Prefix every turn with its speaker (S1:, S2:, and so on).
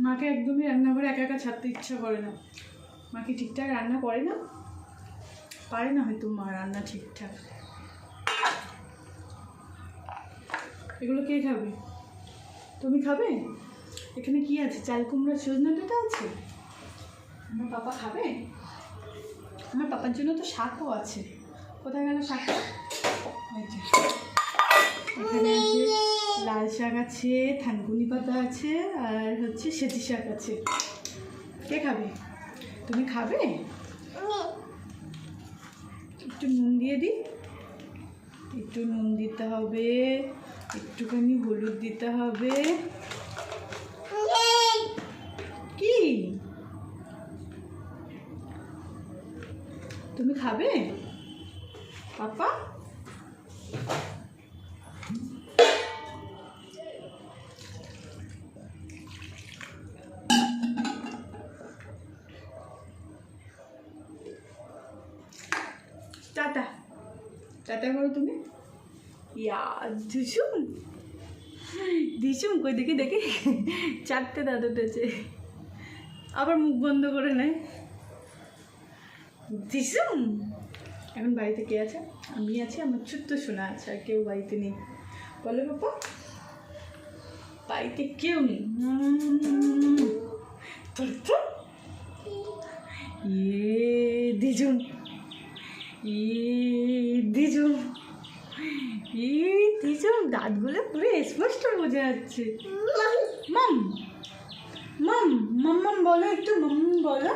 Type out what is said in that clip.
S1: মাকে একদমই রান্নাঘরে একা একা ছাড়তে ইচ্ছা করে না। মা কি ঠিকঠাক রান্না করে না? পারে না হয়তো মা রান্না ঠিকঠাক। এগুলো কে খাবে? তুমি খাবে? এখানে কি আছে? চাল কুমড়া সজনে ডাঁটা আছে। আমার পাপা খাবে? আমার পাপার জন্য তো শাকও আছে। কোথায় গেল শাক? এখানে আছে লাল শাক আছে, থানকুনি পাতা আছে, আর হচ্ছে সেচি শাক আছে। কে খাবে? তুমি খাবে? একটু নুন দিয়ে দিই। একটু নুন দিতে হবে, একটুখানি হলুদ দিতে হবে। কি তুমি খাবে পাপা? টাটা টাটা করো তুমি। ইয়া দিশুম দিশুম কই দেখি দেখি, চারটে দাঁত উঠেছে। আবার মুখ বন্ধ করে নেয়। দিশুম। এখন বাড়িতে কে আছে? আমি আছি, আমার ছোট্ট সোনা আছে, আর কেউ বাড়িতে নেই। বলো পাপা, বাড়িতে কেউ নেই। দিজুম দিজুম দিজুম, দাঁতগুলো পুরো স্পষ্ট বোঝা যাচ্ছে। মাম মাম মাম মাম বলো, একটু মাম বলো।